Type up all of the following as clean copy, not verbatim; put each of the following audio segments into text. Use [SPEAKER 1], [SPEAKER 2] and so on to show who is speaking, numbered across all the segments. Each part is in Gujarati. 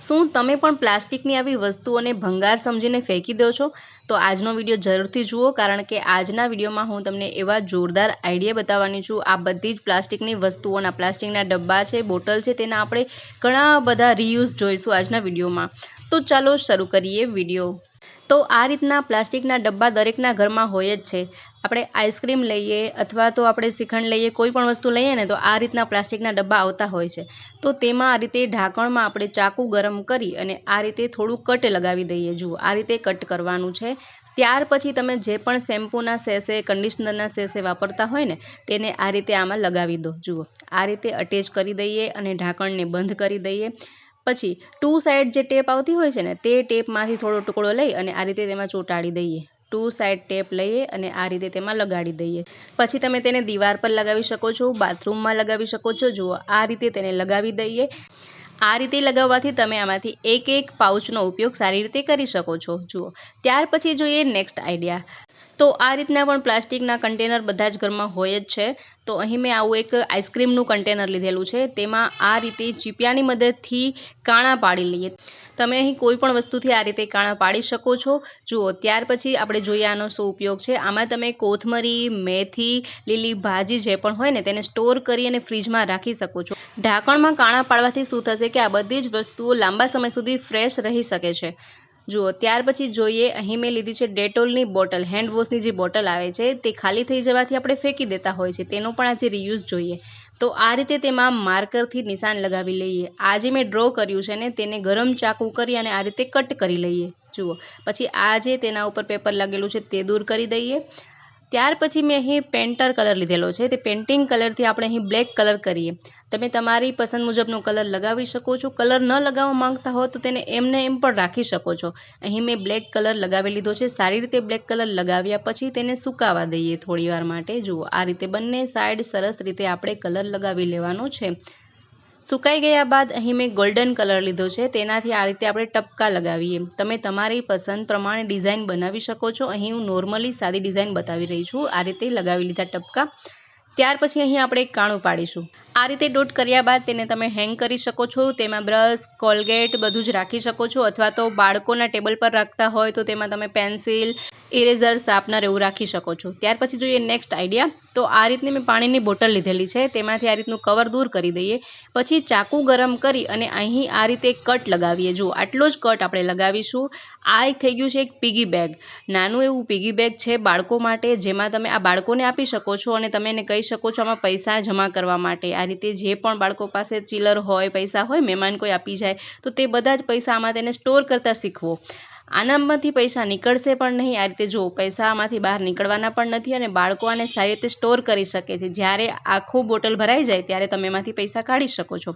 [SPEAKER 1] શું તમે પણ પ્લાસ્ટિકની આવી વસ્તુઓને ભંગાર સમજીને ફેંકી દો છો? તો આજનો વિડીયો જરૂરથી જુઓ, કારણ કે આજના વિડીયોમાં હું તમને એવા જોરદાર આઈડિયા બતાવવાની છું. આ બધી જ પ્લાસ્ટિકની વસ્તુઓના પ્લાસ્ટિકના ડબ્બા છે, બોટલ છે, તેના આપણે ઘણા બધા રીયુઝ જોઈશું આજના વિડીયોમાં. તો ચાલો શરૂ કરીએ વિડીયો. તો આ રીતના પ્લાસ્ટિકના ડબ્બા દરેકના ઘરમાં હોય જ છે. આપણે આઈસ્ક્રીમ લઈએ અથવા તો આપણે શ્રીખંડ લઈએ, કોઈ પણ વસ્તુ લઈએ ને તો આ રીતના પ્લાસ્ટિકના ડબ્બા આવતા હોય છે. તો તેમાં આ રીતે ઢાંકણમાં આપણે ચાકુ ગરમ કરી અને આ રીતે થોડું કટ લગાવી દઈએ. જુઓ, આ રીતે કટ કરવાનું છે. ત્યાર પછી તમે જે પણ શેમ્પૂના સેશે, કન્ડિશનરના સેશે વાપરતા હોય ને તેને આ રીતે આમાં લગાવી દો. જુઓ, આ રીતે અટેચ કરી દઈએ અને ઢાંકણને બંધ કરી દઈએ. પછી 2 સાઈડ જે ટેપ આવતી હોય છે ને તે ટેપમાંથી થોડો ટુકડો લઈ અને આ રીતે તેમાં ચોંટાડી દઈએ. 2 સાઈડ ટેપ લઈએ અને આ રીતે તેમાં લગાડી દઈએ. પછી તમે તેને દીવાલ પર લગાવી શકો છો, બાથરૂમમાં લગાવી શકો છો. જુઓ, આ રીતે તેને લગાવી દઈએ. આ રીતે લગાવવાથી તમે આમાંથી એક પાઉચનો ઉપયોગ સારી રીતે કરી શકો છો. જુઓ, ત્યાર પછી જોઈએ નેક્સ્ટ આઈડિયા. તો આ રીતના પણ પ્લાસ્ટિકના કન્ટેનર બધા જ ઘરમાં હોય જ છે. તો અહીં મેં આવું એક આઈસ્ક્રીમનું કન્ટેનર લીધેલું છે. તેમાં આ રીતે ચીપિયાની મદદથી કાણા પાડી લઈએ. તમે અહીં કોઈ પણ વસ્તુથી આ રીતે કાણા પાડી શકો છો. જુઓ, ત્યાર પછી આપણે જોઈએ આનો શું ઉપયોગ છે. આમાં તમે કોથમરી, મેથી, લીલી ભાજી જે પણ હોય ને તેને સ્ટોર કરી અને ફ્રીજમાં રાખી શકો છો. ઢાંકણમાં કાણા પાડવાથી શું થશે કે આ બધી જ વસ્તુઓ લાંબા સમય સુધી ફ્રેશ રહી શકે છે. જુઓ, ત્યાર પછી જોઈએ, અહીં મેં લીધી છે ડેટોલની બોટલ. હેન્ડ વોશની જે બોટલ આવે છે તે ખાલી થઈ જવાથી આપણે ફેંકી દેતા હોય છે, તેનો પણ આજે રીયુઝ જોઈએ. તો આ રીતે તેમાં માર્કરથી નિશાન લગાવી લઈએ. આ જે મેં ડ્રો કર્યું છે ને તેને ગરમ ચાકુ કરી અને આ રીતે કટ કરી લઈએ. જુઓ, પછી આ જે તેના ઉપર પેપર લાગેલું છે તે દૂર કરી દઈએ. ત્યાર પછી મેં અહીં પેન્ટર કલર લીધેલો છે. તે પેન્ટિંગ કલરથી આપણે અહીં બ્લેક કલર કરીએ. તમે તમારી પસંદ મુજબનો કલર લગાવી શકો છો. કલર ન લગાવવા માંગતા હો તો તેને એમને એમ પણ રાખી શકો છો. અહીં મેં બ્લેક કલર લગાવી લીધો છે. સારી રીતે બ્લેક કલર લગાવ્યા પછી તેને સુકાવા દઈએ થોડી વાર માટે. જુઓ, આ રીતે બંને સાઈડ સરસ રીતે આપણે કલર લગાવી લેવાનો છે. સુકાઈ ગયા બાદ અહીં મેં ગોલ્ડન કલર લીધો છે. તેનાથી આ રીતે આપણે ટપકા લગાવીએ. તમે તમારી પસંદ પ્રમાણે ડિઝાઇન બનાવી શકો છો. અહીં હું નોર્મલી સાદી ડિઝાઇન બતાવી રહી છું. આ રીતે લગાવી લીધા ટપકા. ત્યાર પછી અહીં આપણે એક કાણું પાડીશું. આ રીતે ડોટ કર્યા બાદ તેને તમે હેંગ કરી શકો છો. તેમાં બ્રશ, કોલગેટ બધું જ રાખી શકો છો. અથવા તો બાળકોના ટેબલ પર રાખતા હોય તો તેમાં તમે પેન્સિલ, ઇરેઝર, શાર્પનર એવું રાખી શકો છો. ત્યાર પછી જોઈએ નેક્સ્ટ આઈડિયા. તો આ રીતની મેં પાણીની બોટલ લીધેલી છે. તેમાંથી આ રીતનું કવર દૂર કરી દઈએ. પછી ચાકુ ગરમ કરી અને અહીં આ રીતે કટ લગાવીએ. જુઓ, આટલો જ કટ આપણે લગાવીશું. આ એક થઈ ગયું છે એક પીગી બેગ. નાનું એવું પીગી બેગ છે બાળકો માટે, જેમાં તમે આ બાળકોને આપી શકો છો અને તમે એને કહી શકો છો આમાં પૈસા જમા કરવા માટે. આ રીતે જે પણ બાળકો પાસે ચિલ્લર હોય, પૈસા હોય, મહેમાન કોઈ આપી જાય તો તે બધા જ પૈસા આમાં તેને સ્ટોર કરતા શીખવો. આનામાંથી પૈસા નીકળશે પણ નહીં. આ રીતે જો પૈસા આમાંથી બહાર નીકળવાના પણ નથી અને બાળકો આને સારી રીતે સ્ટોર કરી શકે છે. જ્યારે આખું બોટલ ભરાઈ જાય ત્યારે તમે એમાંથી પૈસા કાઢી શકો છો.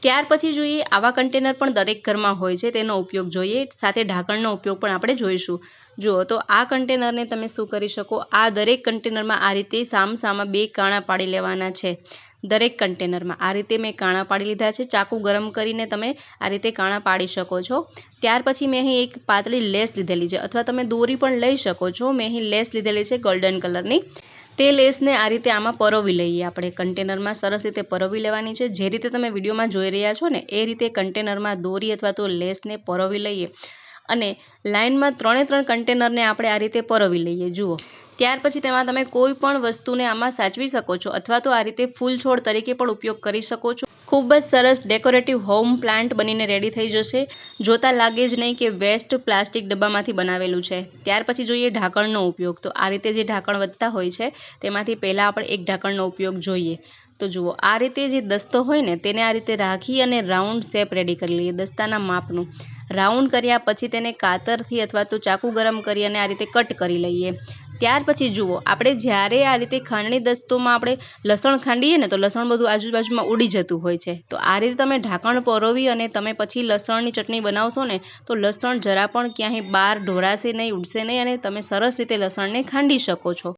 [SPEAKER 1] ત્યાર પછી જોઈએ, આવા કન્ટેનર પણ દરેક ઘરમાં હોય છે, તેનો ઉપયોગ જોઈએ. સાથે ઢાંકણનો ઉપયોગ પણ આપણે જોઈશું. જુઓ, તો આ કન્ટેનરને તમે શું કરી શકો, આ દરેક કન્ટેનરમાં આ રીતે સામસામા 2 કાણા પાડી લેવાના છે. દરેક કન્ટેનરમાં આ રીતે મેં કાણા પાડી લીધા છે. ચાકુ ગરમ કરીને તમે આ રીતે કાણા પાડી શકો છો. ત્યાર પછી મેં અહીં એક પાતળી લેસ લીધેલી છે, અથવા તમે દોરી પણ લઈ શકો છો. મેં અહીં લેસ લીધેલી છે ગોલ્ડન કલરની. તે લેસને આ રીતે આમાં પરોવી લઈએ. આપણે કન્ટેનરમાં સરસ રીતે પરોવી લેવાની છે. જે રીતે તમે વિડીયોમાં જોઈ રહ્યા છો ને એ રીતે કન્ટેનરમાં દોરી અથવા તો લેસને પરોવી લઈએ અને લાઇનમાં 3 કન્ટેનરને આપણે આ રીતે પરોવી લઈએ. જુઓ, ત્યાર પછી તેમાં તમે કોઈ પણ વસ્તુને આમાં સાચવી શકો છો અથવા તો આ રીતે ફૂલ છોડ તરીકે પણ ઉપયોગ કરી શકો છો. ખૂબ જ સરસ ડેકોરેટિવ હોમ પ્લાન્ટ બનીને રેડી થઈ જશે. જોતા લાગે જ નહીં કે વેસ્ટ પ્લાસ્ટિક ડબ્બામાંથી બનાવેલું છે. ત્યાર પછી જોઈએ ઢાંકણનો ઉપયોગ. તો આ રીતે જે ઢાંકણ વધતા હોય છે તેમાંથી પહેલાં આપણે એક ઢાંકણનો ઉપયોગ જોઈએ. તો જુઓ, આ રીતે જે દસ્તો હોય ને તેને આ રીતે રાખી અને રાઉન્ડ શેપ રેડી કરી લઈએ. દસ્તાના માપનું રાઉન્ડ કર્યા પછી તેને કાતરથી અથવા તો ચાકુ ગરમ કરી અને આ રીતે કટ કરી લઈએ. ત્યાર પછી જુઓ, આપણે જ્યારે આ રીતે ખાંડણી દસ્તોમાં આપણે લસણ ખાંડીએ ને તો લસણ બધું આજુબાજુમાં ઉડી જતું હોય છે. તો આ રીતે તમે ઢાંકણ પરોવી અને તમે પછી લસણની ચટણી બનાવશો ને તો લસણ જરા પણ ક્યાંય બહાર ઢોળાશે નહીં, ઉડશે નહીં અને તમે સરસ રીતે લસણને ખાંડી શકો છો.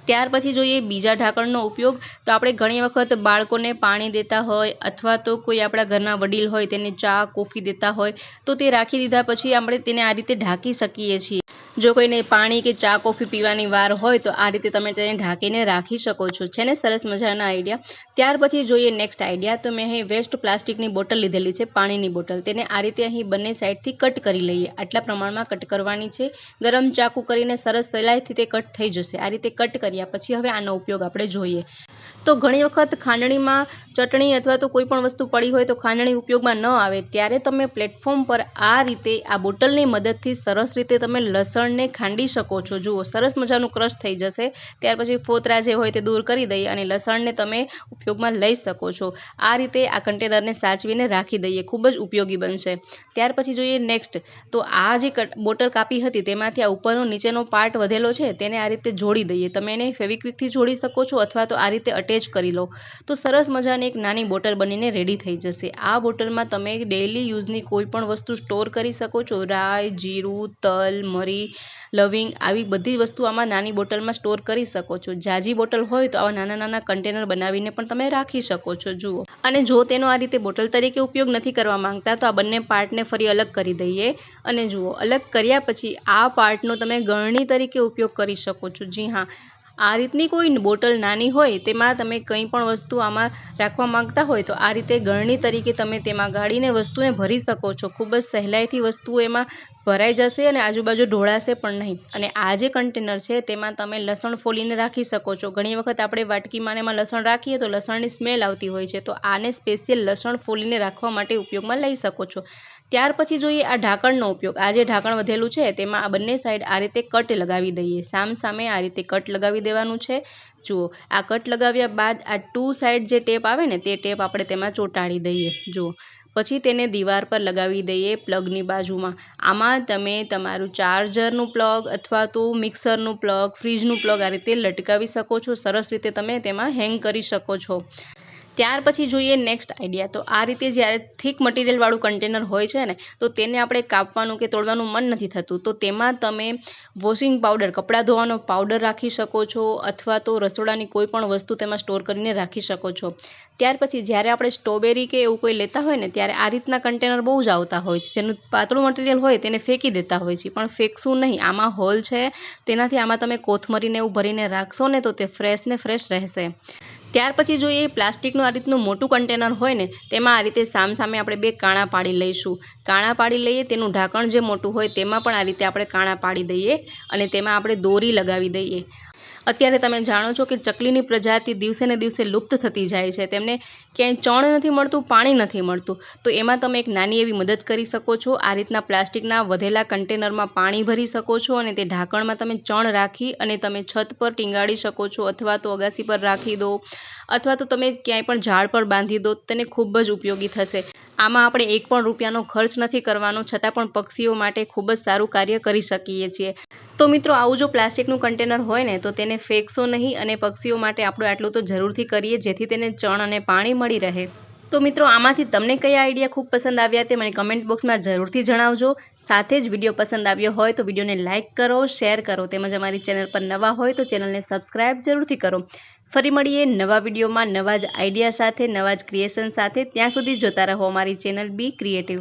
[SPEAKER 1] ત્યાર પછી જોઈએ બીજા ઢાંકણનો ઉપયોગ. તો આપણે ઘણી વખત બાળકોને પાણી દેતા હોય અથવા તો કોઈ આપણા ઘરના વડીલ હોય તેને ચા, કોફી દેતા હોય તો તે રાખી દીધા પછી આપણે તેને આ રીતે ઢાંકી શકીએ છીએ. જો કોઈને પાણી કે ચા કોફી પીવાની વાર હોય તો આ રીતે તમે તેને ઢાંકીને રાખી શકો છો. છે ને સરસ મજાના આઈડિયા. ત્યાર પછી જોઈએ નેક્સ્ટ આઈડિયા. તો મેં અહીં વેસ્ટ પ્લાસ્ટિકની બોટલ લીધેલી છે, પાણીની બોટલ. તેને આ રીતે અહીં બંને સાઈડથી કટ કરી લઈએ. આટલા પ્રમાણમાં કટ કરવાની છે. ગરમ ચાકુ કરીને સરસ સહેલાઈથી તે કટ થઈ જશે. આ રીતે કટ કર્યા પછી હવે આનો ઉપયોગ આપણે જોઈએ. તો ઘણી વખત ખાંડણીમાં ચટણી અથવા તો કોઈ પણ વસ્તુ પડી હોય તો ખાંડણી ઉપયોગમાં ન આવે ત્યારે તમે પ્લેટફોર્મ પર આ રીતે આ બોટલની મદદથી સરસ રીતે તમે લસણને ખાંડી શકો છો. જુઓ સરસ મજાનું ક્રશ થઈ જશે. ત્યાર પછી ફોતરા જે હોય તે દૂર કરી દઈએ અને લસણને તમે ઉપયોગમાં લઈ શકો છો. આ રીતે આ કન્ટેનરને સાચવીને રાખી દઈએ, ખૂબ જ ઉપયોગી બનશે. ત્યાર પછી જોઈએ નેક્સ્ટ. તો આ જે બોટલ કાપી હતી તેમાંથી આ ઉપરનો નીચેનો પાર્ટ વધેલો છે તેને આ રીતે જોડી દઈએ. તમે એને ફેવિક્વિકથી જોડી શકો છો અથવા તો આ રીતે અટેચ કરી લો તો સરસ મજાની એક નાની બોટલ બનીને રેડી થઈ જશે. આ બોટલમાં તમે ડેઇલી યુઝની કોઈ પણ વસ્તુ સ્ટોર કરી શકો છો. રાઈ, જીરું, તલ, મરી, લવિંગ આવી બધી વસ્તુ આમાં નાની બોટલમાં સ્ટોર કરી શકો છો. જાજી બોટલ હોય તો આવા નાના નાના કન્ટેનર બનાવીને પણ તમે રાખી શકો છો. જુઓ, અને જો તેનો આ રીતે બોટલ તરીકે ઉપયોગ નથી કરવા માંગતા તો આ બંને પાર્ટને ફરી અલગ કરી દઈએ. અને જુઓ, અલગ કર્યા પછી આ પાર્ટનો તમે ગળણી તરીકે ઉપયોગ કરી શકો છો. જી હા, આ રીતની કોઈ બોટલ નાની હોય તેમાં તમે કંઈ પણ વસ્તુ આમાં રાખવા માંગતા હોય તો આ રીતે ગળણી તરીકે તમે તેમાં ગાળીને વસ્તુને ભરી શકો છો. ખૂબ જ સહેલાઈથી વસ્તુઓ એમાં ભરાઈ જશે અને આજુબાજુ ઢોળાશે પણ નહીં. અને આ જે કન્ટેનર છે તેમાં તમે લસણ ફોલીને રાખી શકો છો. ઘણી વખત આપણે વાટકીમાં એમાં લસણ રાખીએ તો લસણની સ્મેલ આવતી હોય છે, તો આને સ્પેશિયલ લસણ ફોલીને રાખવા માટે ઉપયોગમાં લઈ શકો છો. ત્યાર પછી જોઈએ આ ઢાંકણનો ઉપયોગ. આ જે ઢાંકણ વધેલું છે તેમાં આ બંને સાઈડ આ રીતે કટ લગાવી દઈએ. સામ સામે આ રીતે કટ લગાવી દેવાનું છે. જુઓ, આ કટ લગાવ્યા બાદ આ ટુ સાઈડ જે ટેપ આવે ને તે ટેપ આપણે તેમાં ચોંટાડી દઈએ. જુઓ, પછી તેને દીવાલ પર લગાવી દઈએ પ્લગની બાજુમાં. આમાં તમે તમારું ચાર્જરનું પ્લગ અથવા તો મિક્સરનું પ્લગ, ફ્રીજનું પ્લગ આ રીતે લટકાવી શકો છો. સરસ રીતે તમે તેમાં હેંગ કરી શકો છો. ત્યાર પછી જોઈએ નેક્સ્ટ આઈડિયા. તો આ રીતે જ્યારે થીક મટીરિયલવાળું કન્ટેનર હોય છે ને તો તેને આપણે કાપવાનું કે તોડવાનું મન નથી થતું, તો તેમાં તમે વોશિંગ પાવડર, કપડાં ધોવાનો પાવડર રાખી શકો છો અથવા તો રસોડાની કોઈ પણ વસ્તુ તેમાં સ્ટોર કરીને રાખી શકો છો. ત્યાર પછી જ્યારે આપણે સ્ટ્રોબેરી કે એવું કોઈ લેતા હોય ને ત્યારે આ રીતના કન્ટેનર બહુ જ આવતા હોય છે. જેનું પાતળું મટીરિયલ હોય તેને ફેંકી દેતા હોય છે, પણ ફેંકશું નહીં. આમાં હોલ છે, તેનાથી આમાં તમે કોથમરીને એવું ભરીને રાખશો ને તો તે ફ્રેશ ને ફ્રેશ રહેશે. ત્યાર પછી જોઈએ પ્લાસ્ટિકનું આ રીતનું મોટું કન્ટેનર હોય ને તેમાં આ રીતે સામસામે આપણે બે કાણા પાડી લઈશું. કાણા પાડી લઈએ, તેનું ઢાંકણ જે મોટું હોય તેમાં પણ આ રીતે આપણે કાણા પાડી દઈએ અને તેમાં આપણે દોરી લગાવી દઈએ. અત્યારે તમે જાણો છો કે ચકલીની પ્રજાતિ દિવસે ને દિવસે લુપ્ત થતી જાય છે. તેમને ક્યાંય ચણ નથી મળતું, પાણી નથી મળતું, તો એમાં તમે એક નાની એવી મદદ કરી શકો છો. આ રીતના પ્લાસ્ટિકના વધેલા કન્ટેનરમાં પાણી ભરી શકો છો અને તે ઢાંકણમાં તમે ચણ રાખી અને તમે છત પર ટીંગાડી શકો છો અથવા તો અગાસી પર રાખી દો અથવા તો તમે ક્યાંય પણ ઝાડ પર બાંધી દો. તેને ખૂબ જ ઉપયોગી થશે. આમાં આપણે એક પણ રૂપિયાનો ખર્ચ નથી કરવાનો, છતાં પણ પક્ષીઓ માટે ખૂબ જ સારું કાર્ય કરી શકીએ છીએ. તો મિત્રો, આવું જો પ્લાસ્ટિકનું કન્ટેનર હોય ને તો તેને ફેંકશો નહીં અને પક્ષીઓ માટે આપણે આટલું તો જરૂરથી કરીએ જેથી તેને ચણ અને પાણી મળી રહે. તો મિત્રો, આમાંથી તમને કયા આઈડિયા ખૂબ પસંદ આવ્યા તે મને કમેન્ટ બોક્સમાં જરૂરથી જણાવજો. સાથે જ વિડીયો પસંદ આવ્યો હોય તો વિડીયોને લાઇક કરો, શેર કરો, તેમજ અમારી ચેનલ પર નવા હોય તો ચેનલને સબસ્ક્રાઈબ જરૂરથી કરો. ફરી મળીએ નવા વિડીયોમાં નવા જ આઈડિયા સાથે, નવા જ ક્રિએશન સાથે. ત્યાં સુધી જોતા રહો અમારી ચેનલ બી ક્રિએટિવ.